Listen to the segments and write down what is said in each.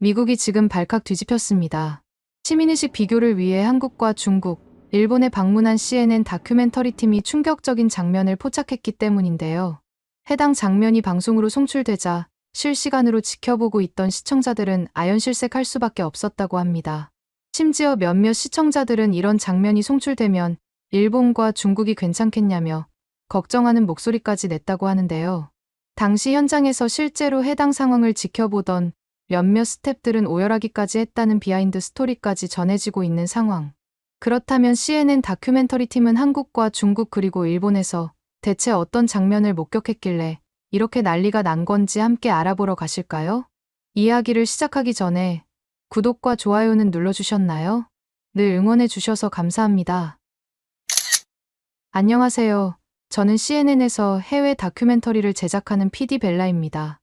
미국이 지금 발칵 뒤집혔습니다. 시민의식 비교를 위해 한국과 중국, 일본에 방문한 CNN 다큐멘터리 팀이 충격적인 장면을 포착했기 때문인데요. 해당 장면이 방송으로 송출되자 실시간으로 지켜보고 있던 시청자들은 아연실색할 수밖에 없었다고 합니다. 심지어 몇몇 시청자들은 이런 장면이 송출되면 일본과 중국이 괜찮겠냐며 걱정하는 목소리까지 냈다고 하는데요. 당시 현장에서 실제로 해당 상황을 지켜보던 몇몇 스태프들은 오열하기까지 했다는 비하인드 스토리까지 전해지고 있는 상황. 그렇다면 CNN 다큐멘터리 팀은 한국과 중국 그리고 일본에서 대체 어떤 장면을 목격했길래 이렇게 난리가 난 건지 함께 알아보러 가실까요? 이야기를 시작하기 전에 구독과 좋아요는 눌러주셨나요? 늘 응원해 주셔서 감사합니다. 안녕하세요. 저는 CNN에서 해외 다큐멘터리를 제작하는 PD 벨라입니다.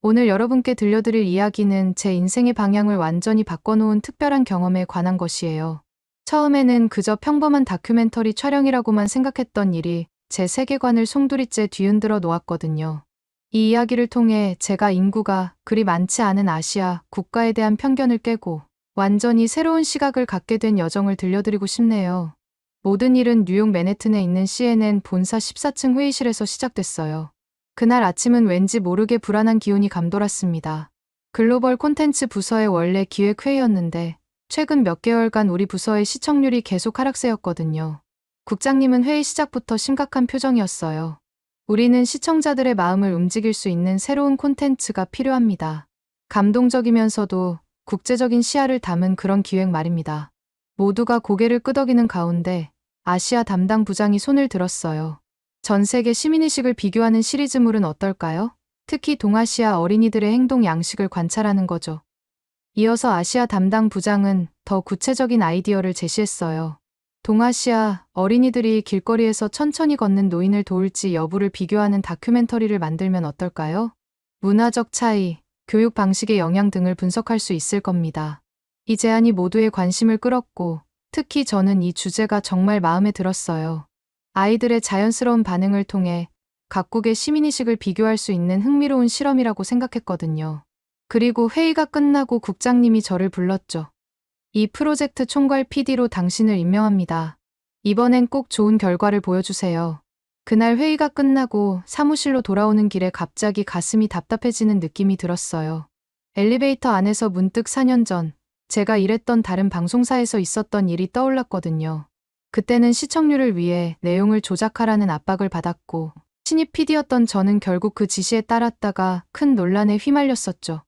오늘 여러분께 들려드릴 이야기는 제 인생의 방향을 완전히 바꿔놓은 특별한 경험에 관한 것이에요. 처음에는 그저 평범한 다큐멘터리 촬영이라고만 생각했던 일이 제 세계관을 송두리째 뒤흔들어 놓았거든요. 이 이야기를 통해 제가 인구가 그리 많지 않은 아시아 국가에 대한 편견을 깨고 완전히 새로운 시각을 갖게 된 여정을 들려드리고 싶네요. 모든 일은 뉴욕 맨해튼에 있는 CNN 본사 14층 회의실에서 시작됐어요. 그날 아침은 왠지 모르게 불안한 기운이 감돌았습니다. 글로벌 콘텐츠 부서의 원래 기획회의였는데 최근 몇 개월간 우리 부서의 시청률이 계속 하락세였거든요. 국장님은 회의 시작부터 심각한 표정이었어요. 우리는 시청자들의 마음을 움직일 수 있는 새로운 콘텐츠가 필요합니다. 감동적이면서도 국제적인 시야를 담은 그런 기획 말입니다. 모두가 고개를 끄덕이는 가운데 아시아 담당 부장이 손을 들었어요. 전 세계 시민의식을 비교하는 시리즈물은 어떨까요? 특히 동아시아 어린이들의 행동 양식을 관찰하는 거죠. 이어서 아시아 담당 부장은 더 구체적인 아이디어를 제시했어요. 동아시아 어린이들이 길거리에서 천천히 걷는 노인을 도울지 여부를 비교하는 다큐멘터리를 만들면 어떨까요? 문화적 차이, 교육 방식의 영향 등을 분석할 수 있을 겁니다. 이 제안이 모두의 관심을 끌었고, 특히 저는 이 주제가 정말 마음에 들었어요. 아이들의 자연스러운 반응을 통해 각국의 시민의식을 비교할 수 있는 흥미로운 실험이라고 생각했거든요. 그리고 회의가 끝나고 국장님이 저를 불렀죠. 이 프로젝트 총괄 PD로 당신을 임명합니다. 이번엔 꼭 좋은 결과를 보여주세요. 그날 회의가 끝나고 사무실로 돌아오는 길에 갑자기 가슴이 답답해지는 느낌이 들었어요. 엘리베이터 안에서 문득 4년 전 제가 일했던 다른 방송사에서 있었던 일이 떠올랐거든요. 그때는 시청률을 위해 내용을 조작하라는 압박을 받았고 신입 PD였던 저는 결국 그 지시에 따랐다가 큰 논란에 휘말렸었죠.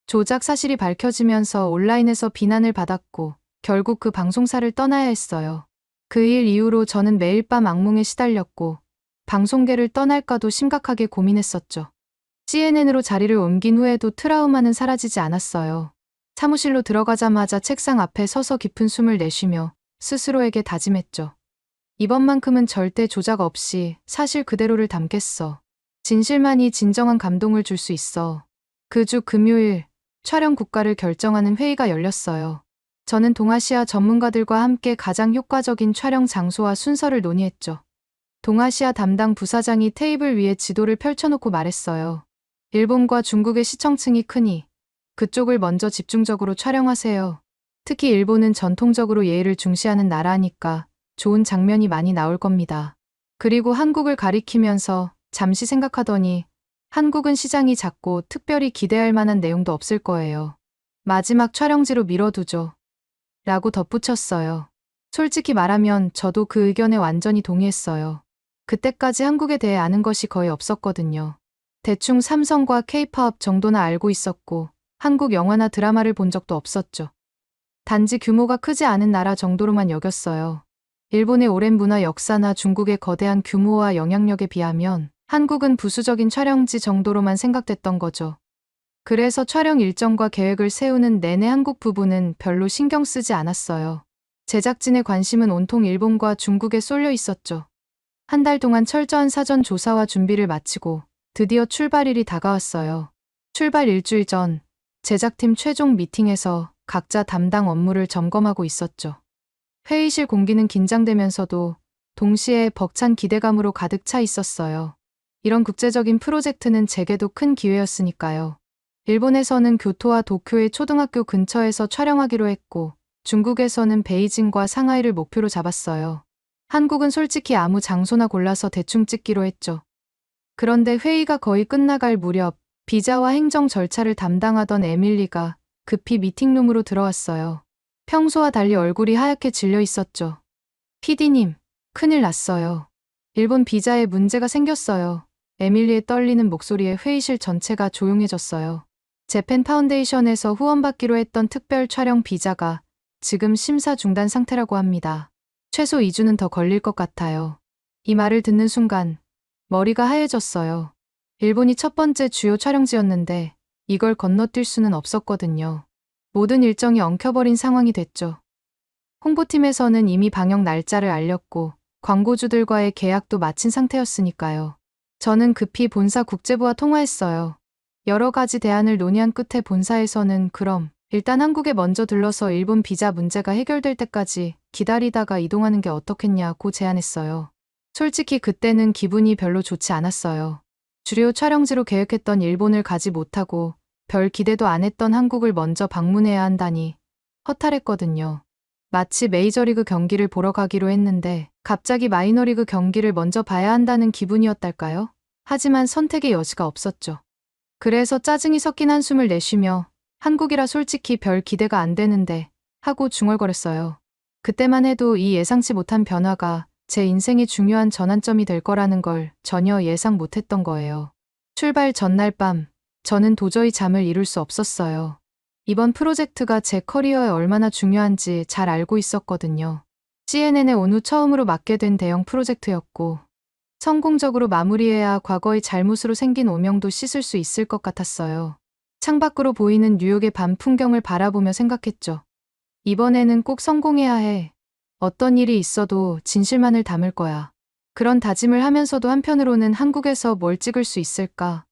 조작 사실이 밝혀지면서 온라인에서 비난을 받았고 결국 그 방송사를 떠나야 했어요. 그 일 이후로 저는 매일 밤 악몽에 시달렸고 방송계를 떠날까도 심각하게 고민했었죠. CNN으로 자리를 옮긴 후에도 트라우마는 사라지지 않았어요. 사무실로 들어가자마자 책상 앞에 서서 깊은 숨을 내쉬며 스스로에게 다짐했죠. 이번만큼은 절대 조작 없이 사실 그대로를 담겠어. 진실만이 진정한 감동을 줄 수 있어. 그 주 금요일 촬영 국가를 결정하는 회의가 열렸어요. 저는 동아시아 전문가들과 함께 가장 효과적인 촬영 장소와 순서를 논의했죠. 동아시아 담당 부사장이 테이블 위에 지도를 펼쳐놓고 말했어요. 일본과 중국의 시청층이 크니 그쪽을 먼저 집중적으로 촬영하세요. 특히 일본은 전통적으로 예의를 중시하는 나라니까 좋은 장면이 많이 나올 겁니다. 그리고 한국을 가리키면서 잠시 생각하더니 한국은 시장이 작고 특별히 기대할 만한 내용도 없을 거예요. 마지막 촬영지로 미뤄두죠. 라고 덧붙였어요. 솔직히 말하면 저도 그 의견에 완전히 동의했어요. 그때까지 한국에 대해 아는 것이 거의 없었거든요. 대충 삼성과 K-팝 정도나 알고 있었고 한국 영화나 드라마를 본 적도 없었죠. 단지 규모가 크지 않은 나라 정도로만 여겼어요. 일본의 오랜 문화 역사나 중국의 거대한 규모와 영향력에 비하면 한국은 부수적인 촬영지 정도로만 생각됐던 거죠. 그래서 촬영 일정과 계획을 세우는 내내 한국 부분은 별로 신경 쓰지 않았어요. 제작진의 관심은 온통 일본과 중국에 쏠려 있었죠. 한 달 동안 철저한 사전 조사와 준비를 마치고 드디어 출발일이 다가왔어요. 출발 일주일 전 제작팀 최종 미팅에서 각자 담당 업무를 점검하고 있었죠. 회의실 공기는 긴장되면서도 동시에 벅찬 기대감으로 가득 차 있었어요. 이런 국제적인 프로젝트는 제게도 큰 기회였으니까요. 일본에서는 교토와 도쿄의 초등학교 근처에서 촬영하기로 했고, 중국에서는 베이징과 상하이를 목표로 잡았어요. 한국은 솔직히 아무 장소나 골라서 대충 찍기로 했죠. 그런데 회의가 거의 끝나갈 무렵, 비자와 행정 절차를 담당하던 에밀리가 급히 미팅룸으로 들어왔어요. 평소와 달리 얼굴이 하얗게 질려 있었죠. PD님, 큰일 났어요. 일본 비자에 문제가 생겼어요. 에밀리의 떨리는 목소리에 회의실 전체가 조용해졌어요. 재팬 파운데이션에서 후원받기로 했던 특별 촬영 비자가 지금 심사 중단 상태라고 합니다. 최소 2주는 더 걸릴 것 같아요. 이 말을 듣는 순간 머리가 하얘졌어요. 일본이 첫 번째 주요 촬영지였는데 이걸 건너뛸 수는 없었거든요. 모든 일정이 엉켜버린 상황이 됐죠. 홍보팀에서는 이미 방영 날짜를 알렸고 광고주들과의 계약도 마친 상태였으니까요. 저는 급히 본사 국제부와 통화했어요. 여러 가지 대안을 논의한 끝에 본사에서는 그럼 일단 한국에 먼저 들러서 일본 비자 문제가 해결될 때까지 기다리다가 이동하는 게 어떻겠냐고 제안했어요. 솔직히 그때는 기분이 별로 좋지 않았어요. 주요 촬영지로 계획했던 일본을 가지 못하고 별 기대도 안 했던 한국을 먼저 방문해야 한다니 허탈했거든요. 마치 메이저리그 경기를 보러 가기로 했는데 갑자기 마이너리그 경기를 먼저 봐야 한다는 기분이었달까요? 하지만 선택의 여지가 없었죠. 그래서 짜증이 섞인 한숨을 내쉬며 한국이라 솔직히 별 기대가 안 되는데 하고 중얼거렸어요. 그때만 해도 이 예상치 못한 변화가 제 인생의 중요한 전환점이 될 거라는 걸 전혀 예상 못했던 거예요. 출발 전날 밤, 저는 도저히 잠을 이룰 수 없었어요. 이번 프로젝트가 제 커리어에 얼마나 중요한지 잘 알고 있었거든요. CNN에 온 후 처음으로 맡게 된 대형 프로젝트였고, 성공적으로 마무리해야 과거의 잘못으로 생긴 오명도 씻을 수 있을 것 같았어요. 창밖으로 보이는 뉴욕의 밤 풍경을 바라보며 생각했죠. 이번에는 꼭 성공해야 해. 어떤 일이 있어도 진실만을 담을 거야. 그런 다짐을 하면서도 한편으로는 한국에서 뭘 찍을 수 있을까?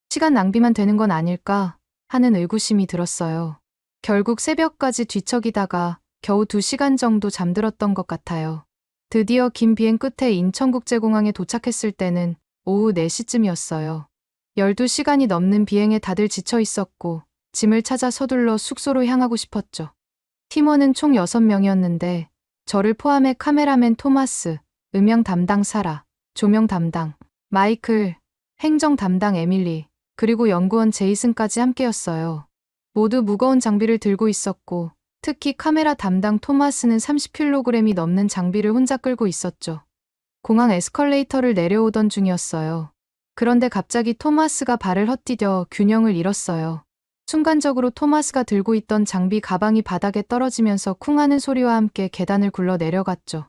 시간 낭비만 되는 건 아닐까? 하는 의구심이 들었어요. 결국 새벽까지 뒤척이다가 겨우 2시간 정도 잠들었던 것 같아요. 드디어 긴 비행 끝에 인천국제공항에 도착했을 때는 오후 4시쯤이었어요. 12시간이 넘는 비행에 다들 지쳐 있었고 짐을 찾아 서둘러 숙소로 향하고 싶었죠. 팀원은 총 6명이었는데 저를 포함해 카메라맨 토마스, 음향 담당 사라, 조명 담당 마이클, 행정 담당 에밀리, 그리고 연구원 제이슨까지 함께였어요. 모두 무거운 장비를 들고 있었고 특히 카메라 담당 토마스는 30kg이 넘는 장비를 혼자 끌고 있었죠. 공항 에스컬레이터를 내려오던 중이었어요. 그런데 갑자기 토마스가 발을 헛디뎌 균형을 잃었어요. 순간적으로 토마스가 들고 있던 장비 가방이 바닥에 떨어지면서 쿵 하는 소리와 함께 계단을 굴러 내려갔죠.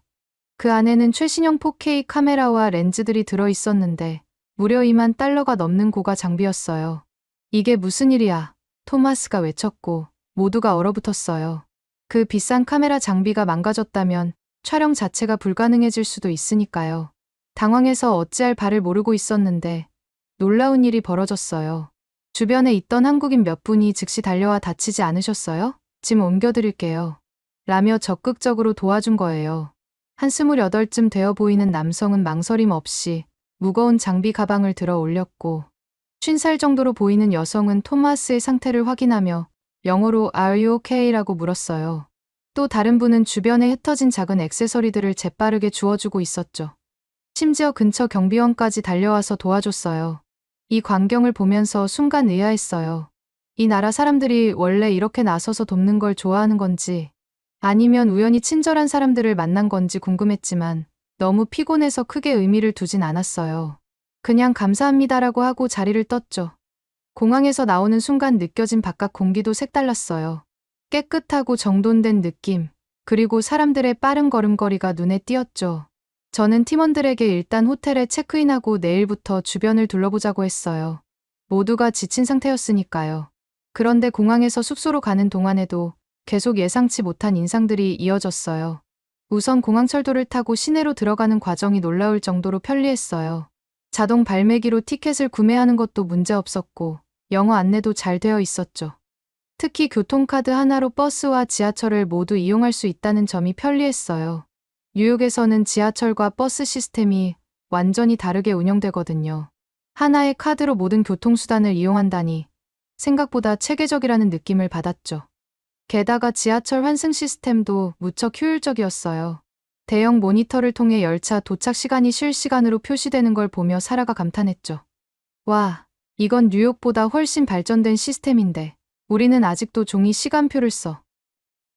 그 안에는 최신형 4K 카메라와 렌즈들이 들어 있었는데 무려 $20,000가 넘는 고가 장비였어요. 이게 무슨 일이야? 토마스가 외쳤고 모두가 얼어붙었어요. 그 비싼 카메라 장비가 망가졌다면 촬영 자체가 불가능해질 수도 있으니까요. 당황해서 어찌할 바를 모르고 있었는데 놀라운 일이 벌어졌어요. 주변에 있던 한국인 몇 분이 즉시 달려와 다치지 않으셨어요? 짐 옮겨드릴게요. 라며 적극적으로 도와준 거예요. 한 28쯤 되어 보이는 남성은 망설임 없이 무거운 장비 가방을 들어 올렸고 50살 정도로 보이는 여성은 토마스의 상태를 확인하며 영어로 Are you okay? 라고 물었어요. 또 다른 분은 주변에 흩어진 작은 액세서리들을 재빠르게 주워주고 있었죠. 심지어 근처 경비원까지 달려와서 도와줬어요. 이 광경을 보면서 순간 의아했어요. 이 나라 사람들이 원래 이렇게 나서서 돕는 걸 좋아하는 건지 아니면 우연히 친절한 사람들을 만난 건지 궁금했지만 너무 피곤해서 크게 의미를 두진 않았어요. 그냥 감사합니다라고 하고 자리를 떴죠. 공항에서 나오는 순간 느껴진 바깥 공기도 색달랐어요. 깨끗하고 정돈된 느낌, 그리고 사람들의 빠른 걸음걸이가 눈에 띄었죠. 저는 팀원들에게 일단 호텔에 체크인하고 내일부터 주변을 둘러보자고 했어요. 모두가 지친 상태였으니까요. 그런데 공항에서 숙소로 가는 동안에도 계속 예상치 못한 인상들이 이어졌어요. 우선 공항철도를 타고 시내로 들어가는 과정이 놀라울 정도로 편리했어요. 자동 발매기로 티켓을 구매하는 것도 문제없었고 영어 안내도 잘 되어 있었죠. 특히 교통카드 하나로 버스와 지하철을 모두 이용할 수 있다는 점이 편리했어요. 뉴욕에서는 지하철과 버스 시스템이 완전히 다르게 운영되거든요. 하나의 카드로 모든 교통수단을 이용한다니 생각보다 체계적이라는 느낌을 받았죠. 게다가 지하철 환승 시스템도 무척 효율적이었어요. 대형 모니터를 통해 열차 도착 시간이 실시간으로 표시되는 걸 보며 사라가 감탄했죠. 와, 이건 뉴욕보다 훨씬 발전된 시스템인데 우리는 아직도 종이 시간표를 써.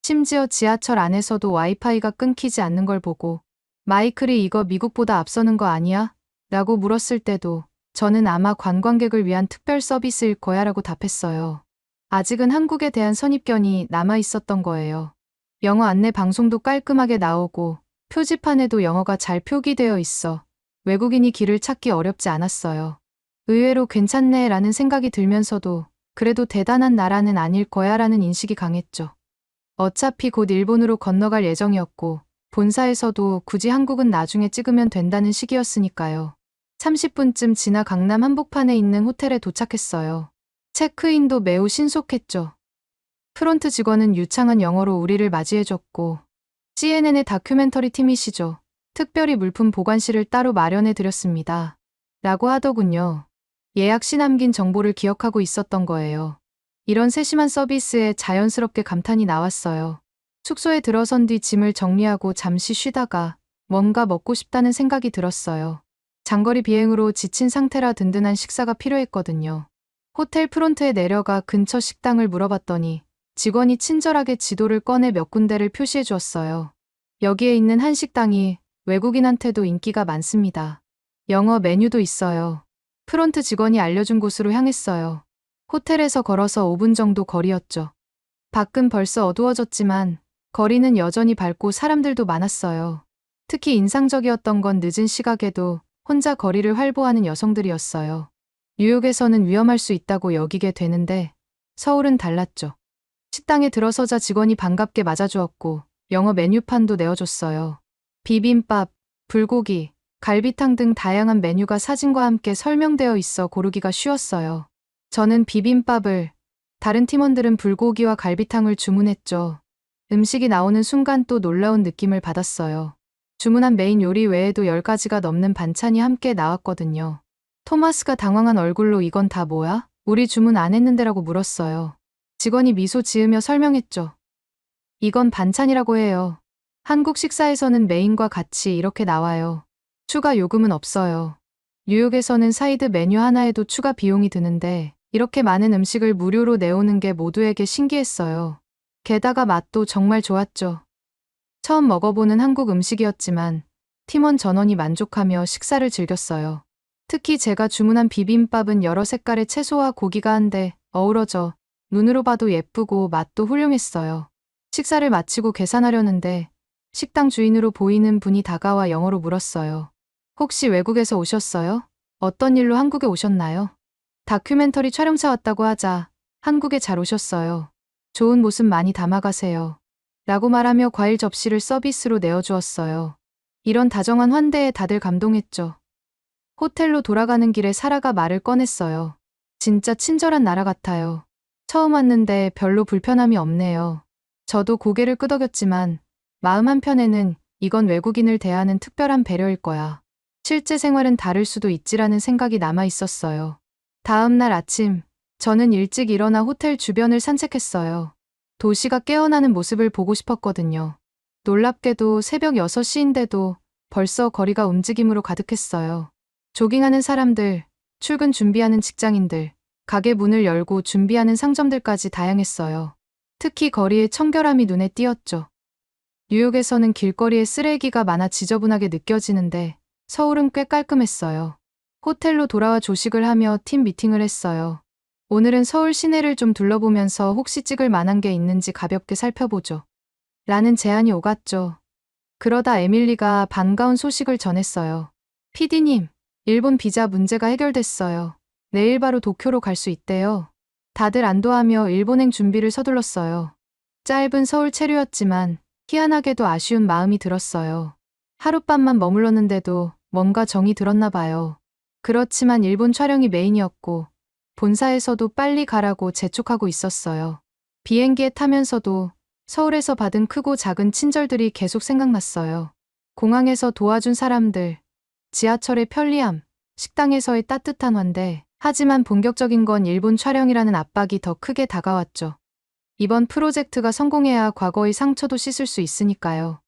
심지어 지하철 안에서도 와이파이가 끊기지 않는 걸 보고 마이클이 이거 미국보다 앞서는 거 아니야? 라고 물었을 때도 저는 아마 관광객을 위한 특별 서비스일 거야 라고 답했어요. 아직은 한국에 대한 선입견이 남아 있었던 거예요. 영어 안내 방송도 깔끔하게 나오고 표지판에도 영어가 잘 표기되어 있어 외국인이 길을 찾기 어렵지 않았어요. 의외로 괜찮네 라는 생각이 들면서도 그래도 대단한 나라는 아닐 거야 라는 인식이 강했죠. 어차피 곧 일본으로 건너갈 예정이었고 본사에서도 굳이 한국은 나중에 찍으면 된다는 시기였으니까요. 30분쯤 지나 강남 한복판에 있는 호텔에 도착했어요. 체크인도 매우 신속했죠. 프론트 직원은 유창한 영어로 우리를 맞이해줬고 CNN의 다큐멘터리 팀이시죠. 특별히 물품 보관실을 따로 마련해 드렸습니다. 라고 하더군요. 예약 시 남긴 정보를 기억하고 있었던 거예요. 이런 세심한 서비스에 자연스럽게 감탄이 나왔어요. 숙소에 들어선 뒤 짐을 정리하고 잠시 쉬다가 뭔가 먹고 싶다는 생각이 들었어요. 장거리 비행으로 지친 상태라 든든한 식사가 필요했거든요. 호텔 프론트에 내려가 근처 식당을 물어봤더니 직원이 친절하게 지도를 꺼내 몇 군데를 표시해 주었어요. 여기에 있는 한 식당이 외국인한테도 인기가 많습니다. 영어 메뉴도 있어요. 프론트 직원이 알려준 곳으로 향했어요. 호텔에서 걸어서 5분 정도 거리였죠. 밖은 벌써 어두워졌지만 거리는 여전히 밝고 사람들도 많았어요. 특히 인상적이었던 건 늦은 시각에도 혼자 거리를 활보하는 여성들이었어요. 뉴욕에서는 위험할 수 있다고 여기게 되는데 서울은 달랐죠. 식당에 들어서자 직원이 반갑게 맞아주었고 영어 메뉴판도 내어줬어요. 비빔밥, 불고기, 갈비탕 등 다양한 메뉴가 사진과 함께 설명되어 있어 고르기가 쉬웠어요. 저는 비빔밥을, 다른 팀원들은 불고기와 갈비탕을 주문했죠. 음식이 나오는 순간 또 놀라운 느낌을 받았어요. 주문한 메인 요리 외에도 10가지가 넘는 반찬이 함께 나왔거든요. 토마스가 당황한 얼굴로 이건 다 뭐야? 우리 주문 안 했는데라고 물었어요. 직원이 미소 지으며 설명했죠. 이건 반찬이라고 해요. 한국 식사에서는 메인과 같이 이렇게 나와요. 추가 요금은 없어요. 뉴욕에서는 사이드 메뉴 하나에도 추가 비용이 드는데 이렇게 많은 음식을 무료로 내오는 게 모두에게 신기했어요. 게다가 맛도 정말 좋았죠. 처음 먹어보는 한국 음식이었지만 팀원 전원이 만족하며 식사를 즐겼어요. 특히 제가 주문한 비빔밥은 여러 색깔의 채소와 고기가 한데 어우러져 눈으로 봐도 예쁘고 맛도 훌륭했어요. 식사를 마치고 계산하려는데 식당 주인으로 보이는 분이 다가와 영어로 물었어요. 혹시 외국에서 오셨어요? 어떤 일로 한국에 오셨나요? 다큐멘터리 촬영차 왔다고 하자 한국에 잘 오셨어요. 좋은 모습 많이 담아가세요. 라고 말하며 과일 접시를 서비스로 내어주었어요. 이런 다정한 환대에 다들 감동했죠. 호텔로 돌아가는 길에 사라가 말을 꺼냈어요. 진짜 친절한 나라 같아요. 처음 왔는데 별로 불편함이 없네요. 저도 고개를 끄덕였지만 마음 한편에는 이건 외국인을 대하는 특별한 배려일 거야. 실제 생활은 다를 수도 있지라는 생각이 남아 있었어요. 다음 날 아침, 저는 일찍 일어나 호텔 주변을 산책했어요. 도시가 깨어나는 모습을 보고 싶었거든요. 놀랍게도 새벽 6시인데도 벌써 거리가 움직임으로 가득했어요. 조깅하는 사람들, 출근 준비하는 직장인들, 가게 문을 열고 준비하는 상점들까지 다양했어요. 특히 거리의 청결함이 눈에 띄었죠. 뉴욕에서는 길거리에 쓰레기가 많아 지저분하게 느껴지는데 서울은 꽤 깔끔했어요. 호텔로 돌아와 조식을 하며 팀 미팅을 했어요. 오늘은 서울 시내를 좀 둘러보면서 혹시 찍을 만한 게 있는지 가볍게 살펴보죠. 라는 제안이 오갔죠. 그러다 에밀리가 반가운 소식을 전했어요. PD님, 일본 비자 문제가 해결됐어요. 내일 바로 도쿄로 갈 수 있대요. 다들 안도하며 일본행 준비를 서둘렀어요. 짧은 서울 체류였지만 희한하게도 아쉬운 마음이 들었어요. 하룻밤만 머물렀는데도 뭔가 정이 들었나 봐요. 그렇지만 일본 촬영이 메인이었고 본사에서도 빨리 가라고 재촉하고 있었어요. 비행기에 타면서도 서울에서 받은 크고 작은 친절들이 계속 생각났어요. 공항에서 도와준 사람들, 지하철의 편리함, 식당에서의 따뜻한 환대, 하지만 본격적인 건 일본 촬영이라는 압박이 더 크게 다가왔죠. 이번 프로젝트가 성공해야 과거의 상처도 씻을 수 있으니까요.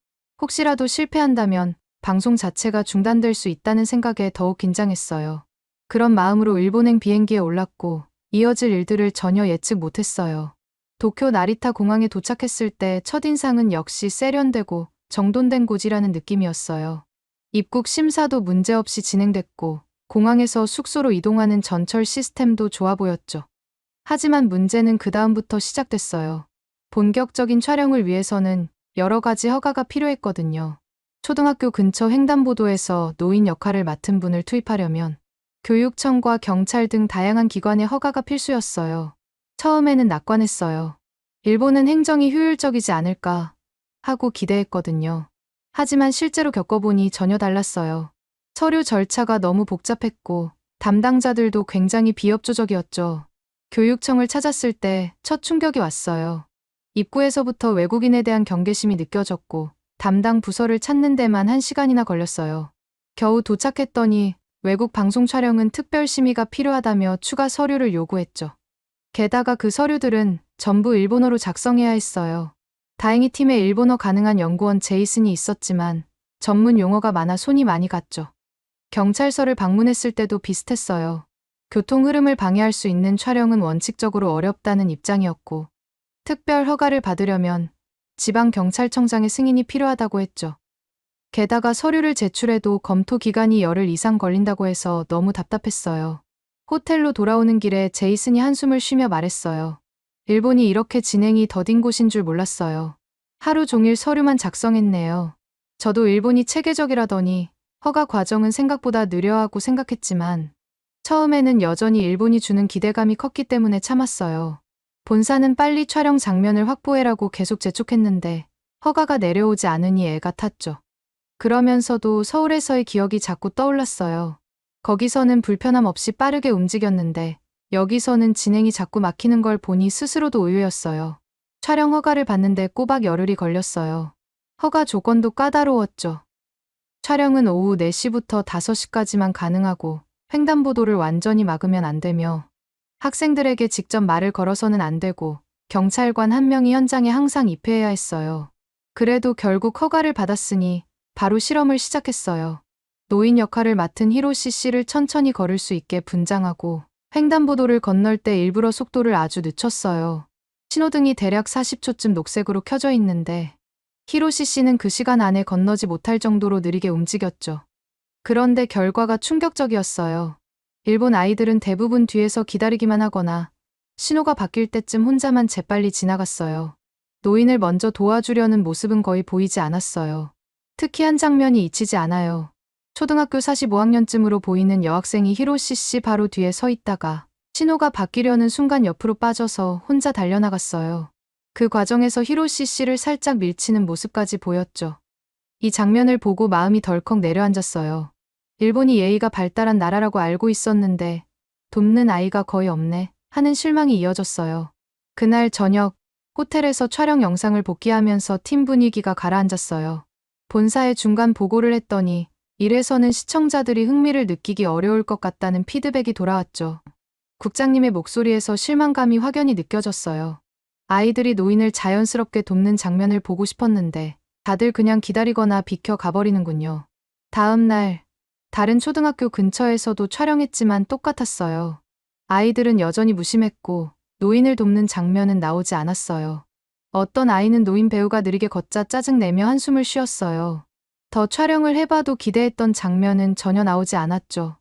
혹시라도 실패한다면 방송 자체가 중단될 수 있다는 생각에 더욱 긴장했어요. 그런 마음으로 일본행 비행기에 올랐고 이어질 일들을 전혀 예측 못했어요. 도쿄 나리타 공항에 도착했을 때 첫인상은 역시 세련되고 정돈된 곳이라는 느낌이었어요. 입국 심사도 문제없이 진행됐고 공항에서 숙소로 이동하는 전철 시스템도 좋아 보였죠. 하지만 문제는 그 다음부터 시작됐어요. 본격적인 촬영을 위해서는 여러 가지 허가가 필요했거든요. 초등학교 근처 횡단보도에서 노인 역할을 맡은 분을 투입하려면 교육청과 경찰 등 다양한 기관의 허가가 필수였어요. 처음에는 낙관했어요. 일본은 행정이 효율적이지 않을까 하고 기대했거든요. 하지만 실제로 겪어보니 전혀 달랐어요. 서류 절차가 너무 복잡했고 담당자들도 굉장히 비협조적이었죠. 교육청을 찾았을 때 첫 충격이 왔어요. 입구에서부터 외국인에 대한 경계심이 느껴졌고 담당 부서를 찾는 데만 1시간이나 걸렸어요. 겨우 도착했더니 외국 방송 촬영은 특별 심의가 필요하다며 추가 서류를 요구했죠. 게다가 그 서류들은 전부 일본어로 작성해야 했어요. 다행히 팀에 일본어 가능한 연구원 제이슨이 있었지만 전문 용어가 많아 손이 많이 갔죠. 경찰서를 방문했을 때도 비슷했어요. 교통 흐름을 방해할 수 있는 촬영은 원칙적으로 어렵다는 입장이었고 특별 허가를 받으려면 지방경찰청장의 승인이 필요하다고 했죠. 게다가 서류를 제출해도 검토 기간이 열흘 이상 걸린다고 해서 너무 답답했어요. 호텔로 돌아오는 길에 제이슨이 한숨을 쉬며 말했어요. 일본이 이렇게 진행이 더딘 곳인 줄 몰랐어요. 하루 종일 서류만 작성했네요. 저도 일본이 체계적이라더니 허가 과정은 생각보다 느려하고 생각했지만 처음에는 여전히 일본이 주는 기대감이 컸기 때문에 참았어요. 본사는 빨리 촬영 장면을 확보해라고 계속 재촉했는데 허가가 내려오지 않으니 애가 탔죠. 그러면서도 서울에서의 기억이 자꾸 떠올랐어요. 거기서는 불편함 없이 빠르게 움직였는데 여기서는 진행이 자꾸 막히는 걸 보니 스스로도 의외였어요. 촬영 허가를 받는데 꼬박 열흘이 걸렸어요. 허가 조건도 까다로웠죠. 촬영은 오후 4시부터 5시까지만 가능하고 횡단보도를 완전히 막으면 안 되며 학생들에게 직접 말을 걸어서는 안 되고 경찰관 1명이 현장에 항상 입회해야 했어요. 그래도 결국 허가를 받았으니 바로 실험을 시작했어요. 노인 역할을 맡은 히로시 씨를 천천히 걸을 수 있게 분장하고 횡단보도를 건널 때 일부러 속도를 아주 늦췄어요. 신호등이 대략 40초쯤 녹색으로 켜져 있는데 히로시 씨는 그 시간 안에 건너지 못할 정도로 느리게 움직였죠. 그런데 결과가 충격적이었어요. 일본 아이들은 대부분 뒤에서 기다리기만 하거나 신호가 바뀔 때쯤 혼자만 재빨리 지나갔어요. 노인을 먼저 도와주려는 모습은 거의 보이지 않았어요. 특히 한 장면이 잊히지 않아요. 초등학교 45학년쯤으로 보이는 여학생이 히로시 씨 바로 뒤에 서 있다가 신호가 바뀌려는 순간 옆으로 빠져서 혼자 달려나갔어요. 그 과정에서 히로시 씨를 살짝 밀치는 모습까지 보였죠. 이 장면을 보고 마음이 덜컥 내려앉았어요. 일본이 예의가 발달한 나라라고 알고 있었는데 돕는 아이가 거의 없네 하는 실망이 이어졌어요. 그날 저녁 호텔에서 촬영 영상을 복귀하면서 팀 분위기가 가라앉았어요. 본사에 중간 보고를 했더니 이래서는 시청자들이 흥미를 느끼기 어려울 것 같다는 피드백이 돌아왔죠. 국장님의 목소리에서 실망감이 확연히 느껴졌어요. 아이들이 노인을 자연스럽게 돕는 장면을 보고 싶었는데 다들 그냥 기다리거나 비켜 가버리는군요. 다음 날 다른 초등학교 근처에서도 촬영했지만 똑같았어요. 아이들은 여전히 무심했고 노인을 돕는 장면은 나오지 않았어요. 어떤 아이는 노인 배우가 느리게 걷자 짜증내며 한숨을 쉬었어요. 더 촬영을 해봐도 기대했던 장면은 전혀 나오지 않았죠.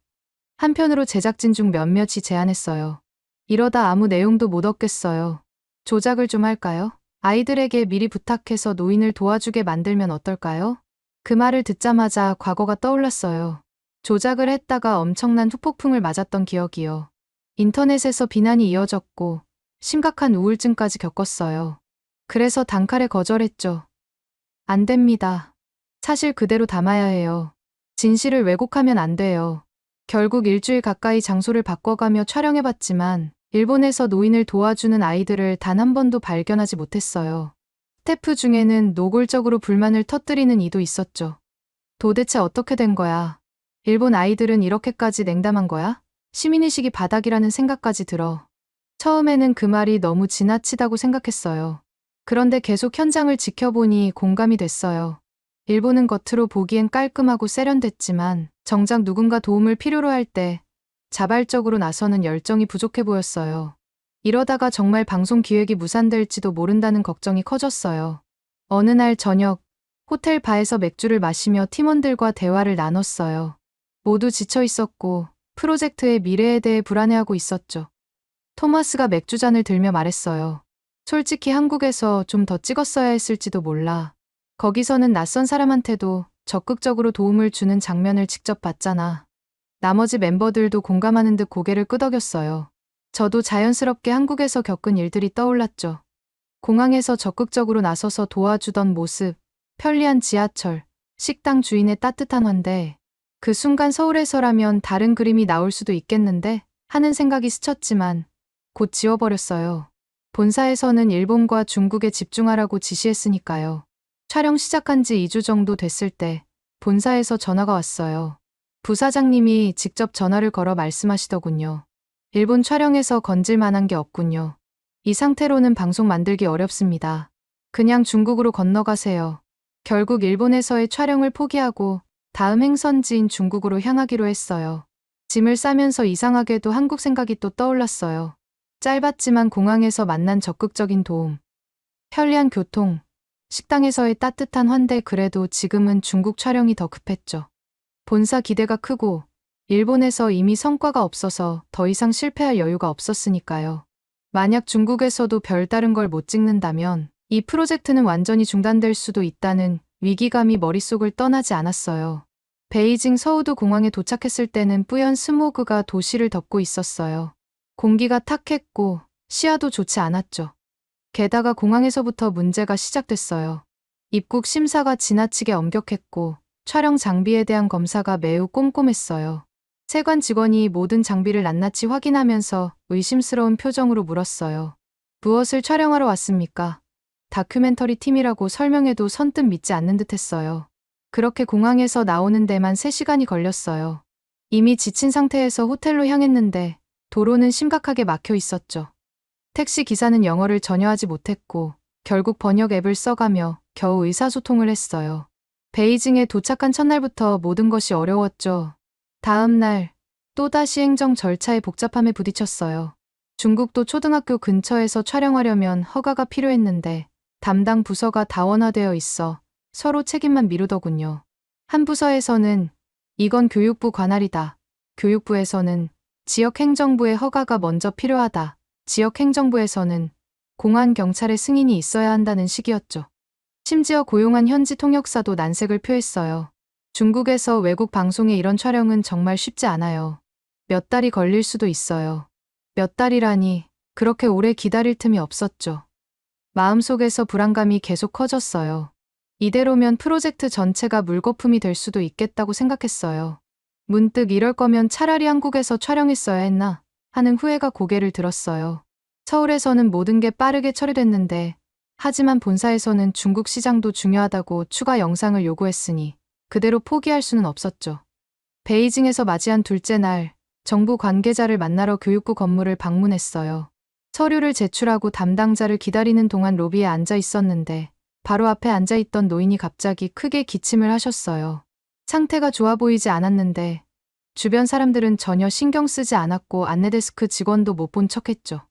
한편으로 제작진 중 몇몇이 제안했어요. 이러다 아무 내용도 못 얻겠어요. 조작을 좀 할까요? 아이들에게 미리 부탁해서 노인을 도와주게 만들면 어떨까요? 그 말을 듣자마자 과거가 떠올랐어요. 조작을 했다가 엄청난 후폭풍을 맞았던 기억이요. 인터넷에서 비난이 이어졌고 심각한 우울증까지 겪었어요. 그래서 단칼에 거절했죠. 안 됩니다. 사실 그대로 담아야 해요. 진실을 왜곡하면 안 돼요. 결국 일주일 가까이 장소를 바꿔가며 촬영해봤지만 일본에서 노인을 도와주는 아이들을 단 한 번도 발견하지 못했어요. 스태프 중에는 노골적으로 불만을 터뜨리는 이도 있었죠. 도대체 어떻게 된 거야? 일본 아이들은 이렇게까지 냉담한 거야? 시민의식이 바닥이라는 생각까지 들어. 처음에는 그 말이 너무 지나치다고 생각했어요. 그런데 계속 현장을 지켜보니 공감이 됐어요. 일본은 겉으로 보기엔 깔끔하고 세련됐지만 정작 누군가 도움을 필요로 할 때 자발적으로 나서는 열정이 부족해 보였어요. 이러다가 정말 방송 기획이 무산될지도 모른다는 걱정이 커졌어요. 어느 날 저녁, 호텔 바에서 맥주를 마시며 팀원들과 대화를 나눴어요. 모두 지쳐 있었고 프로젝트의 미래에 대해 불안해하고 있었죠. 토마스가 맥주잔을 들며 말했어요. 솔직히 한국에서 좀 더 찍었어야 했을지도 몰라. 거기서는 낯선 사람한테도 적극적으로 도움을 주는 장면을 직접 봤잖아. 나머지 멤버들도 공감하는 듯 고개를 끄덕였어요. 저도 자연스럽게 한국에서 겪은 일들이 떠올랐죠. 공항에서 적극적으로 나서서 도와주던 모습, 편리한 지하철, 식당 주인의 따뜻한 환대. 그 순간 서울에서라면 다른 그림이 나올 수도 있겠는데 하는 생각이 스쳤지만 곧 지워버렸어요. 본사에서는 일본과 중국에 집중하라고 지시했으니까요. 촬영 시작한 지 2주 정도 됐을 때 본사에서 전화가 왔어요. 부사장님이 직접 전화를 걸어 말씀하시더군요. 일본 촬영에서 건질 만한 게 없군요. 이 상태로는 방송 만들기 어렵습니다. 그냥 중국으로 건너가세요. 결국 일본에서의 촬영을 포기하고 다음 행선지인 중국으로 향하기로 했어요. 짐을 싸면서 이상하게도 한국 생각이 또 떠올랐어요. 짧았지만 공항에서 만난 적극적인 도움, 편리한 교통, 식당에서의 따뜻한 환대. 그래도 지금은 중국 촬영이 더 급했죠. 본사 기대가 크고 일본에서 이미 성과가 없어서 더 이상 실패할 여유가 없었으니까요. 만약 중국에서도 별다른 걸 못 찍는다면 이 프로젝트는 완전히 중단될 수도 있다는 위기감이 머릿속을 떠나지 않았어요. 베이징 서우두 공항에 도착했을 때는 뿌연 스모그가 도시를 덮고 있었어요. 공기가 탁했고 시야도 좋지 않았죠. 게다가 공항에서부터 문제가 시작됐어요. 입국 심사가 지나치게 엄격했고 촬영 장비에 대한 검사가 매우 꼼꼼했어요. 세관 직원이 모든 장비를 낱낱이 확인하면서 의심스러운 표정으로 물었어요. 무엇을 촬영하러 왔습니까? 다큐멘터리 팀이라고 설명해도 선뜻 믿지 않는 듯 했어요. 그렇게 공항에서 나오는 데만 3시간이 걸렸어요. 이미 지친 상태에서 호텔로 향했는데 도로는 심각하게 막혀 있었죠. 택시 기사는 영어를 전혀 하지 못했고 결국 번역 앱을 써가며 겨우 의사소통을 했어요. 베이징에 도착한 첫날부터 모든 것이 어려웠죠. 다음 날 또다시 행정 절차의 복잡함에 부딪혔어요. 중국도 초등학교 근처에서 촬영하려면 허가가 필요했는데 담당 부서가 다원화되어 있어 서로 책임만 미루더군요. 한 부서에서는 이건 교육부 관할이다. 교육부에서는 지역행정부의 허가가 먼저 필요하다. 지역행정부에서는 공안경찰의 승인이 있어야 한다는 식이었죠. 심지어 고용한 현지 통역사도 난색을 표했어요. 중국에서 외국 방송의 이런 촬영은 정말 쉽지 않아요. 몇 달이 걸릴 수도 있어요. 몇 달이라니 그렇게 오래 기다릴 틈이 없었죠. 마음속에서 불안감이 계속 커졌어요. 이대로면 프로젝트 전체가 물거품이 될 수도 있겠다고 생각했어요. 문득 이럴 거면 차라리 한국에서 촬영했어야 했나 하는 후회가 고개를 들었어요. 서울에서는 모든 게 빠르게 처리됐는데 하지만 본사에서는 중국 시장도 중요하다고 추가 영상을 요구했으니 그대로 포기할 수는 없었죠. 베이징에서 맞이한 둘째 날, 정부 관계자를 만나러 교육부 건물을 방문했어요. 서류를 제출하고 담당자를 기다리는 동안 로비에 앉아 있었는데 바로 앞에 앉아있던 노인이 갑자기 크게 기침을 하셨어요. 상태가 좋아 보이지 않았는데 주변 사람들은 전혀 신경 쓰지 않았고 안내데스크 직원도 못 본 척했죠.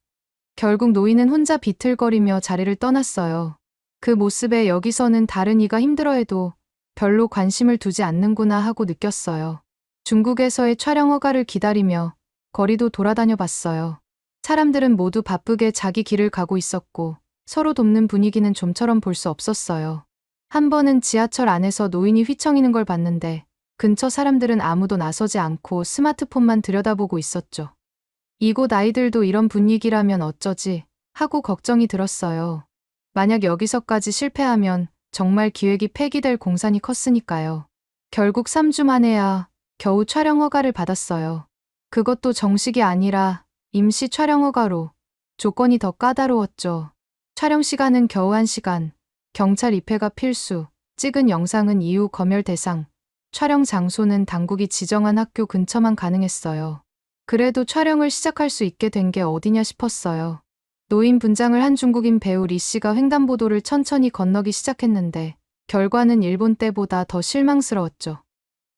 결국 노인은 혼자 비틀거리며 자리를 떠났어요. 그 모습에 여기서는 다른 이가 힘들어해도 별로 관심을 두지 않는구나 하고 느꼈어요. 중국에서의 촬영 허가를 기다리며 거리도 돌아다녀 봤어요. 사람들은 모두 바쁘게 자기 길을 가고 있었고 서로 돕는 분위기는 좀처럼 볼 수 없었어요. 한 번은 지하철 안에서 노인이 휘청이는 걸 봤는데 근처 사람들은 아무도 나서지 않고 스마트폰만 들여다보고 있었죠. 이곳 아이들도 이런 분위기라면 어쩌지 하고 걱정이 들었어요. 만약 여기서까지 실패하면 정말 기획이 폐기될 공산이 컸으니까요. 결국 3주 만에야 겨우 촬영 허가를 받았어요. 그것도 정식이 아니라 임시 촬영 허가로. 조건이 더 까다로웠죠. 촬영 시간은 겨우 1시간, 경찰 입회가 필수, 찍은 영상은 이후 검열 대상, 촬영 장소는 당국이 지정한 학교 근처만 가능했어요. 그래도 촬영을 시작할 수 있게 된 게 어디냐 싶었어요. 노인 분장을 한 중국인 배우 리 씨가 횡단보도를 천천히 건너기 시작했는데 결과는 일본 때보다 더 실망스러웠죠.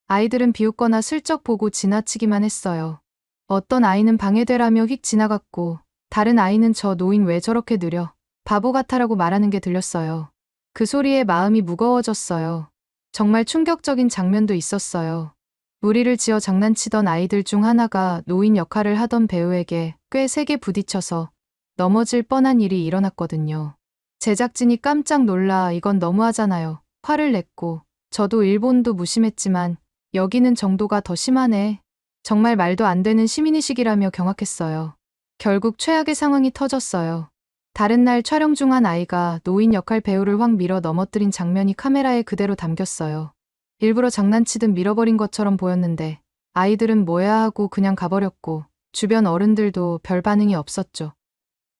아이들은 비웃거나 슬쩍 보고 지나치기만 했어요. 어떤 아이는 방해되라며 휙 지나갔고 다른 아이는 저 노인 왜 저렇게 느려 바보 같아라고 말하는 게 들렸어요. 그 소리에 마음이 무거워졌어요. 정말 충격적인 장면도 있었어요. 무리를 지어 장난치던 아이들 중 하나가 노인 역할을 하던 배우에게 꽤 세게 부딪혀서 넘어질 뻔한 일이 일어났거든요. 제작진이 깜짝 놀라 이건 너무하잖아요. 화를 냈고 저도 일본도 무심했지만 여기는 정도가 더 심하네. 정말 말도 안 되는 시민의식이라며 경악했어요. 결국 최악의 상황이 터졌어요. 다른 날 촬영 중 한 아이가 노인 역할 배우를 확 밀어 넘어뜨린 장면이 카메라에 그대로 담겼어요. 일부러 장난치듯 밀어버린 것처럼 보였는데 아이들은 뭐야 하고 그냥 가버렸고 주변 어른들도 별 반응이 없었죠.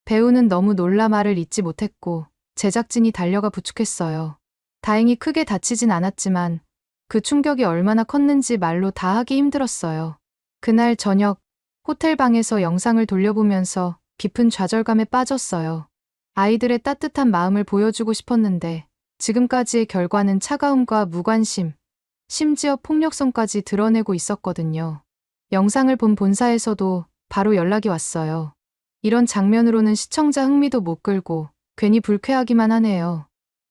배우는 너무 놀라 말을 잇지 못했고 제작진이 달려가 부축했어요. 다행히 크게 다치진 않았지만 그 충격이 얼마나 컸는지 말로 다 하기 힘들었어요. 그날 저녁 호텔 방에서 영상을 돌려보면서 깊은 좌절감에 빠졌어요. 아이들의 따뜻한 마음을 보여주고 싶었는데 지금까지의 결과는 차가움과 무관심, 심지어 폭력성까지 드러내고 있었거든요. 영상을 본 본사에서도 바로 연락이 왔어요. 이런 장면으로는 시청자 흥미도 못 끌고 괜히 불쾌하기만 하네요.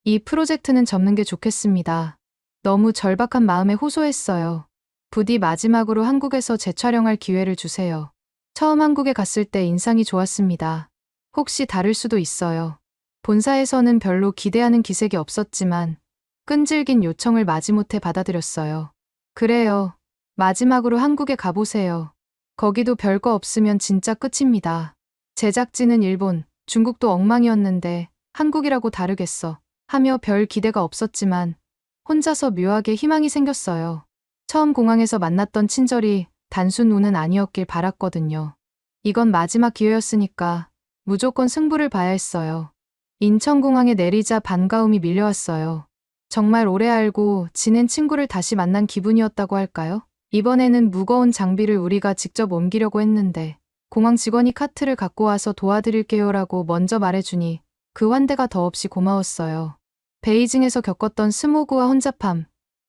이 프로젝트는 접는 게 좋겠습니다. 너무 절박한 마음에 호소했어요. 부디 마지막으로 한국에서 재촬영할 기회를 주세요. 처음 한국에 갔을 때 인상이 좋았습니다. 혹시 다를 수도 있어요. 본사에서는 별로 기대하는 기색이 없었지만 끈질긴 요청을 마지못해 받아들였어요. 그래요. 마지막으로 한국에 가보세요. 거기도 별거 없으면 진짜 끝입니다. 제작진은 일본, 중국도 엉망이었는데 한국이라고 다르겠어 하며 별 기대가 없었지만 혼자서 묘하게 희망이 생겼어요. 처음 공항에서 만났던 친절이 단순 운은 아니었길 바랐거든요. 이건 마지막 기회였으니까 무조건 승부를 봐야 했어요. 인천공항에 내리자 반가움이 밀려왔어요. 정말 오래 알고 지낸 친구를 다시 만난 기분이었다고 할까요? 이번에는 무거운 장비를 우리가 직접 옮기려고 했는데 공항 직원이 카트를 갖고 와서 도와드릴게요라고 먼저 말해주니 그 환대가 더없이 고마웠어요. 베이징에서 겪었던 스모그와 혼잡함,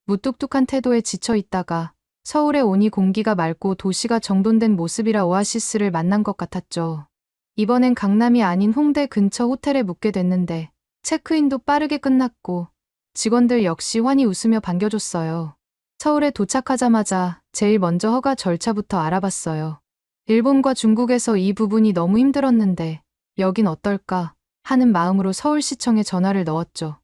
무뚝뚝한 태도에 지쳐 있다가 서울에 오니 공기가 맑고 도시가 정돈된 모습이라 오아시스를 만난 것 같았죠. 이번엔 강남이 아닌 홍대 근처 호텔에 묵게 됐는데 체크인도 빠르게 끝났고 직원들 역시 환히 웃으며 반겨줬어요. 서울에 도착하자마자 제일 먼저 허가 절차부터 알아봤어요. 일본과 중국에서 이 부분이 너무 힘들었는데 여긴 어떨까 하는 마음으로 서울시청에 전화를 넣었죠.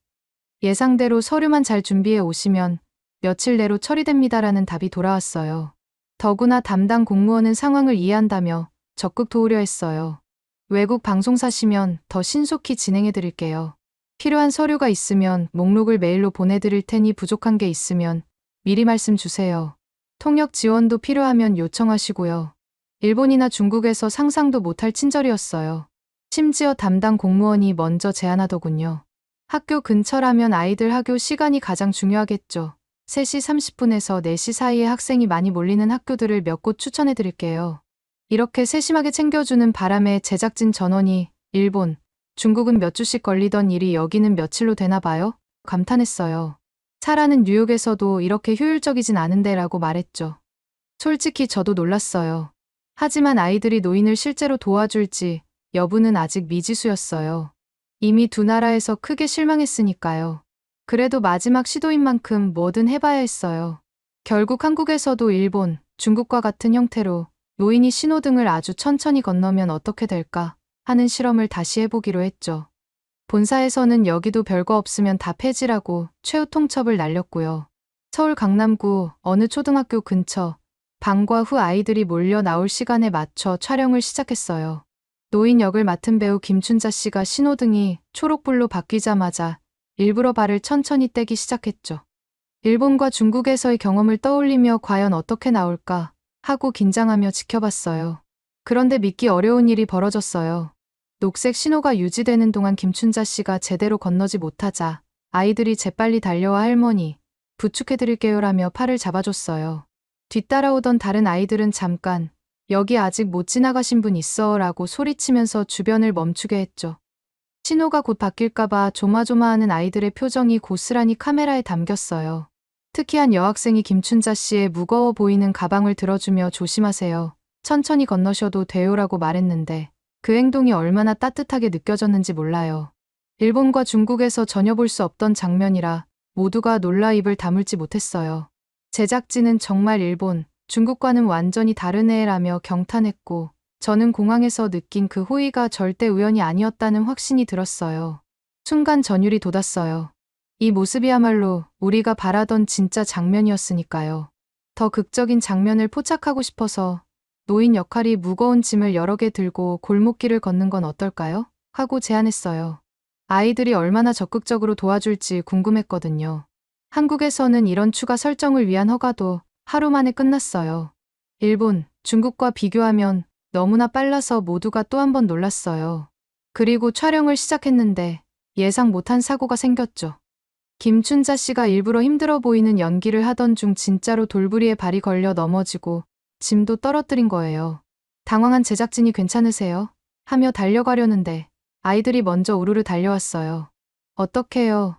예상대로 서류만 잘 준비해 오시면 며칠 내로 처리됩니다라는 답이 돌아왔어요. 더구나 담당 공무원은 상황을 이해한다며 적극 도우려 했어요. 외국 방송사시면 더 신속히 진행해 드릴게요. 필요한 서류가 있으면 목록을 메일로 보내드릴 테니 부족한 게 있으면 미리 말씀 주세요. 통역 지원도 필요하면 요청하시고요. 일본이나 중국에서 상상도 못할 친절이었어요. 심지어 담당 공무원이 먼저 제안하더군요. 학교 근처라면 아이들 하교 시간이 가장 중요하겠죠. 3시 30분에서 4시 사이에 학생이 많이 몰리는 학교들을 몇 곳 추천해 드릴게요. 이렇게 세심하게 챙겨주는 바람에 제작진 전원이 일본, 중국은 몇 주씩 걸리던 일이 여기는 며칠로 되나 봐요? 감탄했어요. 차라는 뉴욕에서도 이렇게 효율적이진 않은데라고 말했죠. 솔직히 저도 놀랐어요. 하지만 아이들이 노인을 실제로 도와줄지 여부는 아직 미지수였어요. 이미 두 나라에서 크게 실망했으니까요. 그래도 마지막 시도인 만큼 뭐든 해봐야 했어요. 결국 한국에서도 일본, 중국과 같은 형태로 노인이 신호등을 아주 천천히 건너면 어떻게 될까 하는 실험을 다시 해보기로 했죠. 본사에서는 여기도 별거 없으면 다 폐지라고 최후 통첩을 날렸고요. 서울 강남구 어느 초등학교 근처 방과 후 아이들이 몰려 나올 시간에 맞춰 촬영을 시작했어요. 노인 역을 맡은 배우 김춘자 씨가 신호등이 초록불로 바뀌자마자 일부러 발을 천천히 떼기 시작했죠. 일본과 중국에서의 경험을 떠올리며 과연 어떻게 나올까 하고 긴장하며 지켜봤어요. 그런데 믿기 어려운 일이 벌어졌어요. 녹색 신호가 유지되는 동안 김춘자 씨가 제대로 건너지 못하자 아이들이 재빨리 달려와 할머니, 부축해드릴게요라며 팔을 잡아줬어요. 뒤따라오던 다른 아이들은 잠깐 여기 아직 못 지나가신 분 있어 라고 소리치면서 주변을 멈추게 했죠. 신호가 곧 바뀔까봐 조마조마하는 아이들의 표정이 고스란히 카메라에 담겼어요. 특히 한 여학생이 김춘자 씨의 무거워 보이는 가방을 들어주며 조심하세요. 천천히 건너셔도 돼요라고 말했는데 그 행동이 얼마나 따뜻하게 느껴졌는지 몰라요. 일본과 중국에서 전혀 볼 수 없던 장면이라 모두가 놀라 입을 다물지 못했어요. 제작진은 정말 일본, 중국과는 완전히 다른 애라며 경탄했고 저는 공항에서 느낀 그 호의가 절대 우연이 아니었다는 확신이 들었어요. 순간 전율이 돋았어요. 이 모습이야말로 우리가 바라던 진짜 장면이었으니까요. 더 극적인 장면을 포착하고 싶어서 노인 역할이 무거운 짐을 여러 개 들고 골목길을 걷는 건 어떨까요? 하고 제안했어요. 아이들이 얼마나 적극적으로 도와줄지 궁금했거든요. 한국에서는 이런 추가 설정을 위한 허가도 하루 만에 끝났어요. 일본, 중국과 비교하면 너무나 빨라서 모두가 또 한 번 놀랐어요. 그리고 촬영을 시작했는데 예상 못한 사고가 생겼죠. 김춘자 씨가 일부러 힘들어 보이는 연기를 하던 중 진짜로 돌부리에 발이 걸려 넘어지고 짐도 떨어뜨린 거예요. 당황한 제작진이 괜찮으세요? 하며 달려가려는데 아이들이 먼저 우르르 달려왔어요. 어떡해요?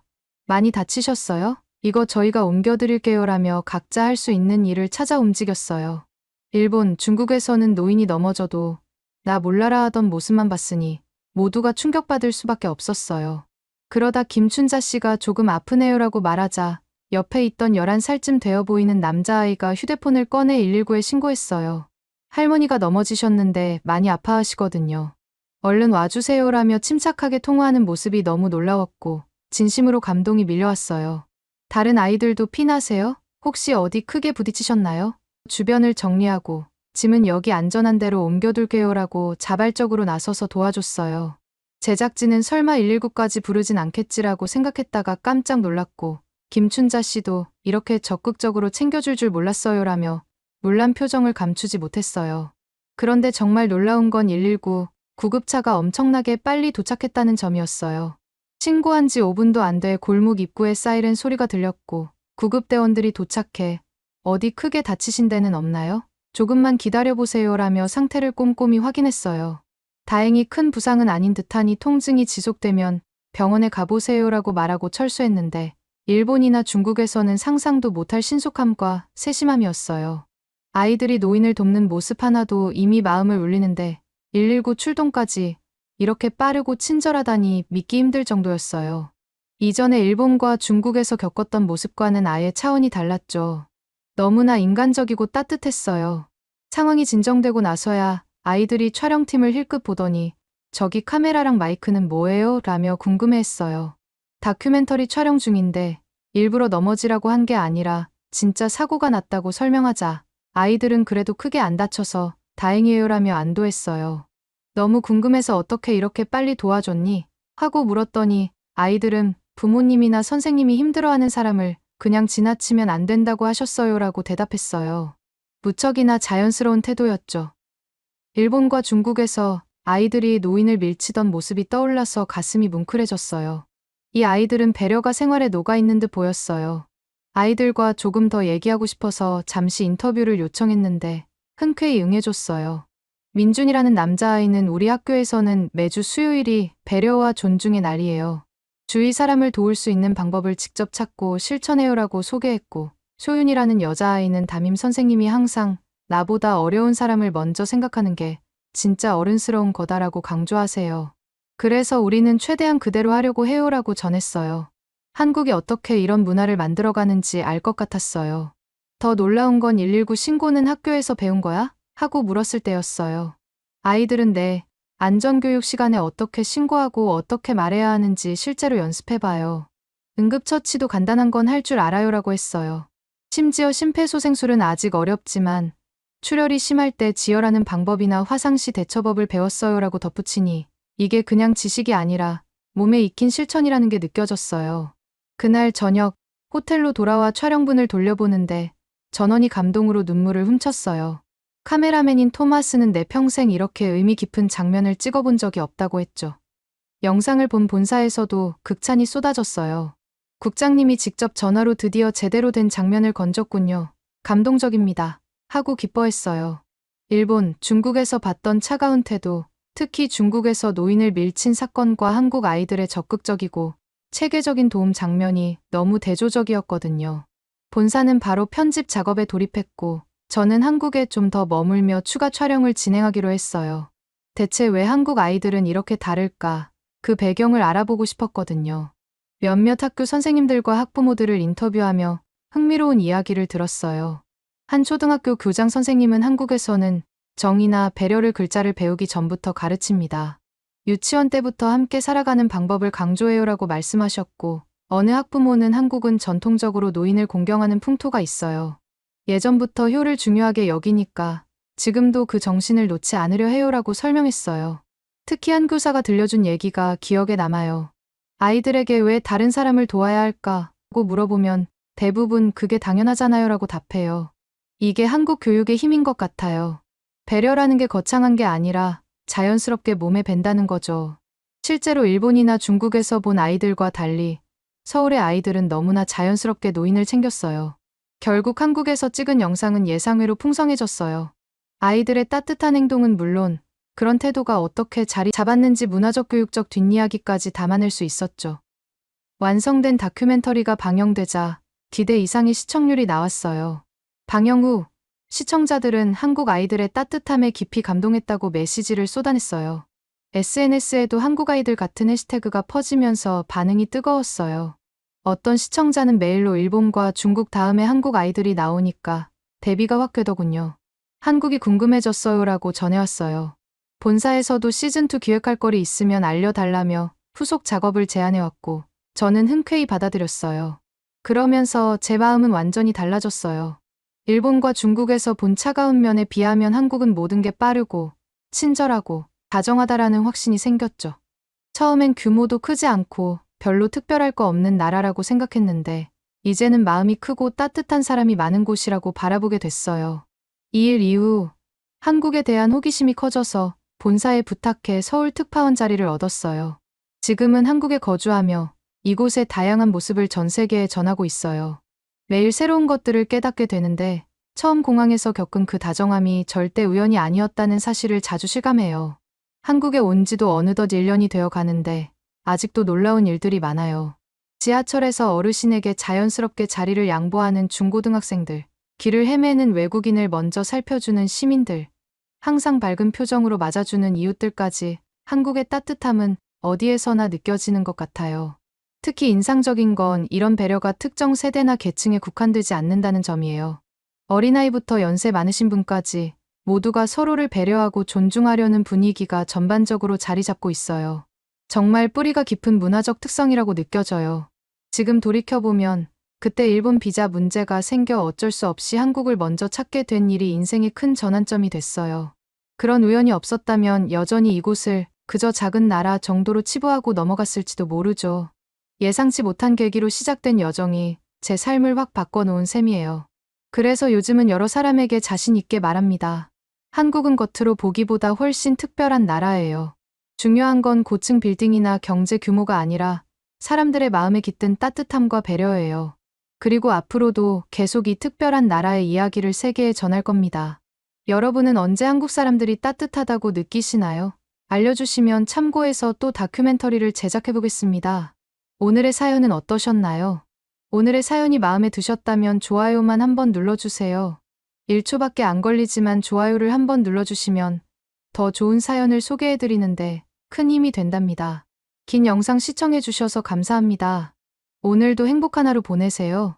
많이 다치셨어요? 이거 저희가 옮겨드릴게요라며 각자 할 수 있는 일을 찾아 움직였어요. 일본, 중국에서는 노인이 넘어져도 나 몰라라 하던 모습만 봤으니 모두가 충격받을 수밖에 없었어요. 그러다 김춘자 씨가 조금 아프네요라고 말하자 옆에 있던 11살쯤 되어 보이는 남자아이가 휴대폰을 꺼내 119에 신고했어요. 할머니가 넘어지셨는데 많이 아파하시거든요. 얼른 와주세요라며 침착하게 통화하는 모습이 너무 놀라웠고 진심으로 감동이 밀려왔어요. 다른 아이들도 피나세요? 혹시 어디 크게 부딪히셨나요? 주변을 정리하고 짐은 여기 안전한 데로 옮겨둘게요라고 자발적으로 나서서 도와줬어요. 제작진은 설마 119까지 부르진 않겠지라고 생각했다가 깜짝 놀랐고 김춘자 씨도 이렇게 적극적으로 챙겨줄 줄 몰랐어요라며 놀란 표정을 감추지 못했어요. 그런데 정말 놀라운 건 119 구급차가 엄청나게 빨리 도착했다는 점이었어요. 신고한 지 5분도 안 돼 골목 입구에 사이렌 소리가 들렸고 구급대원들이 도착해 어디 크게 다치신 데는 없나요? 조금만 기다려보세요라며 상태를 꼼꼼히 확인했어요. 다행히 큰 부상은 아닌 듯하니 통증이 지속되면 병원에 가보세요라고 말하고 철수했는데 일본이나 중국에서는 상상도 못할 신속함과 세심함이었어요. 아이들이 노인을 돕는 모습 하나도 이미 마음을 울리는데 119 출동까지 이렇게 빠르고 친절하다니 믿기 힘들 정도였어요. 이전에 일본과 중국에서 겪었던 모습과는 아예 차원이 달랐죠. 너무나 인간적이고 따뜻했어요. 상황이 진정되고 나서야 아이들이 촬영팀을 힐끗 보더니 저기 카메라랑 마이크는 뭐예요? 라며 궁금해했어요. 다큐멘터리 촬영 중인데 일부러 넘어지라고 한 게 아니라 진짜 사고가 났다고 설명하자 아이들은 그래도 크게 안 다쳐서 다행이에요라며 안도했어요. 너무 궁금해서 어떻게 이렇게 빨리 도와줬니? 하고 물었더니 아이들은 부모님이나 선생님이 힘들어하는 사람을 그냥 지나치면 안 된다고 하셨어요라고 대답했어요. 무척이나 자연스러운 태도였죠. 일본과 중국에서 아이들이 노인을 밀치던 모습이 떠올라서 가슴이 뭉클해졌어요. 이 아이들은 배려가 생활에 녹아있는 듯 보였어요. 아이들과 조금 더 얘기하고 싶어서 잠시 인터뷰를 요청했는데 흔쾌히 응해줬어요. 민준이라는 남자아이는 우리 학교에서는 매주 수요일이 배려와 존중의 날이에요. 주위 사람을 도울 수 있는 방법을 직접 찾고 실천해요라고 소개했고 소윤이라는 여자아이는 담임 선생님이 항상 나보다 어려운 사람을 먼저 생각하는 게 진짜 어른스러운 거다라고 강조하세요. 그래서 우리는 최대한 그대로 하려고 해요라고 전했어요. 한국이 어떻게 이런 문화를 만들어가는지 알 것 같았어요. 더 놀라운 건 119 신고는 학교에서 배운 거야? 하고 물었을 때였어요. 아이들은 네, 안전교육 시간에 어떻게 신고하고 어떻게 말해야 하는지 실제로 연습해봐요. 응급처치도 간단한 건 할 줄 알아요라고 했어요. 심지어 심폐소생술은 아직 어렵지만 출혈이 심할 때 지혈하는 방법이나 화상시 대처법을 배웠어요라고 덧붙이니 이게 그냥 지식이 아니라 몸에 익힌 실천이라는 게 느껴졌어요. 그날 저녁 호텔로 돌아와 촬영분을 돌려보는데 전원이 감동으로 눈물을 훔쳤어요. 카메라맨인 토마스는 내 평생 이렇게 의미 깊은 장면을 찍어본 적이 없다고 했죠. 영상을 본 본사에서도 극찬이 쏟아졌어요. 국장님이 직접 전화로 드디어 제대로 된 장면을 건졌군요. 감동적입니다. 하고 기뻐했어요. 일본, 중국에서 봤던 차가운 태도, 특히 중국에서 노인을 밀친 사건과 한국 아이들의 적극적이고 체계적인 도움 장면이 너무 대조적이었거든요. 본사는 바로 편집 작업에 돌입했고, 저는 한국에 좀 더 머물며 추가 촬영을 진행하기로 했어요. 대체 왜 한국 아이들은 이렇게 다를까? 그 배경을 알아보고 싶었거든요. 몇몇 학교 선생님들과 학부모들을 인터뷰하며 흥미로운 이야기를 들었어요. 한 초등학교 교장 선생님은 한국에서는 정의나 배려를 글자를 배우기 전부터 가르칩니다. 유치원 때부터 함께 살아가는 방법을 강조해요라고 말씀하셨고, 어느 학부모는 한국은 전통적으로 노인을 공경하는 풍토가 있어요. 예전부터 효를 중요하게 여기니까 지금도 그 정신을 놓지 않으려 해요라고 설명했어요. 특히 한 교사가 들려준 얘기가 기억에 남아요. 아이들에게 왜 다른 사람을 도와야 할까고 물어보면 대부분 그게 당연하잖아요라고 답해요. 이게 한국 교육의 힘인 것 같아요. 배려라는 게 거창한 게 아니라 자연스럽게 몸에 밴다는 거죠. 실제로 일본이나 중국에서 본 아이들과 달리 서울의 아이들은 너무나 자연스럽게 노인을 챙겼어요. 결국 한국에서 찍은 영상은 예상외로 풍성해졌어요. 아이들의 따뜻한 행동은 물론 그런 태도가 어떻게 자리 잡았는지 문화적 교육적 뒷이야기까지 담아낼 수 있었죠. 완성된 다큐멘터리가 방영되자 기대 이상의 시청률이 나왔어요. 방영 후 시청자들은 한국 아이들의 따뜻함에 깊이 감동했다고 메시지를 쏟아냈어요. SNS에도 한국 아이들 같은 해시태그가 퍼지면서 반응이 뜨거웠어요. 어떤 시청자는 메일로 일본과 중국 다음에 한국 아이들이 나오니까 대비가 확 되더군요. 한국이 궁금해졌어요라고 전해왔어요. 본사에서도 시즌2 기획할 거리 있으면 알려달라며 후속 작업을 제안해왔고 저는 흔쾌히 받아들였어요. 그러면서 제 마음은 완전히 달라졌어요. 일본과 중국에서 본 차가운 면에 비하면 한국은 모든 게 빠르고 친절하고 다정하다라는 확신이 생겼죠. 처음엔 규모도 크지 않고 별로 특별할 거 없는 나라라고 생각했는데 이제는 마음이 크고 따뜻한 사람이 많은 곳이라고 바라보게 됐어요. 이 일 이후 한국에 대한 호기심이 커져서 본사에 부탁해 서울 특파원 자리를 얻었어요. 지금은 한국에 거주하며 이곳의 다양한 모습을 전 세계에 전하고 있어요. 매일 새로운 것들을 깨닫게 되는데 처음 공항에서 겪은 그 다정함이 절대 우연이 아니었다는 사실을 자주 실감해요. 한국에 온 지도 어느덧 1년이 되어 가는데 아직도 놀라운 일들이 많아요. 지하철에서 어르신에게 자연스럽게 자리를 양보하는 중고등학생들, 길을 헤매는 외국인을 먼저 살펴주는 시민들, 항상 밝은 표정으로 맞아주는 이웃들까지 한국의 따뜻함은 어디에서나 느껴지는 것 같아요. 특히 인상적인 건 이런 배려가 특정 세대나 계층에 국한되지 않는다는 점이에요. 어린아이부터 연세 많으신 분까지 모두가 서로를 배려하고 존중하려는 분위기가 전반적으로 자리 잡고 있어요. 정말 뿌리가 깊은 문화적 특성이라고 느껴져요. 지금 돌이켜보면 그때 일본 비자 문제가 생겨 어쩔 수 없이 한국을 먼저 찾게 된 일이 인생의 큰 전환점이 됐어요. 그런 우연이 없었다면 여전히 이곳을 그저 작은 나라 정도로 치부하고 넘어갔을지도 모르죠. 예상치 못한 계기로 시작된 여정이 제 삶을 확 바꿔놓은 셈이에요. 그래서 요즘은 여러 사람에게 자신 있게 말합니다. 한국은 겉으로 보기보다 훨씬 특별한 나라예요. 중요한 건 고층 빌딩이나 경제 규모가 아니라 사람들의 마음에 깃든 따뜻함과 배려예요. 그리고 앞으로도 계속 이 특별한 나라의 이야기를 세계에 전할 겁니다. 여러분은 언제 한국 사람들이 따뜻하다고 느끼시나요? 알려주시면 참고해서 또 다큐멘터리를 제작해보겠습니다. 오늘의 사연은 어떠셨나요? 오늘의 사연이 마음에 드셨다면 좋아요만 한번 눌러주세요. 1초밖에 안 걸리지만 좋아요를 한번 눌러주시면 더 좋은 사연을 소개해드리는데 큰 힘이 된답니다. 긴 영상 시청해주셔서 감사합니다. 오늘도 행복한 하루 보내세요.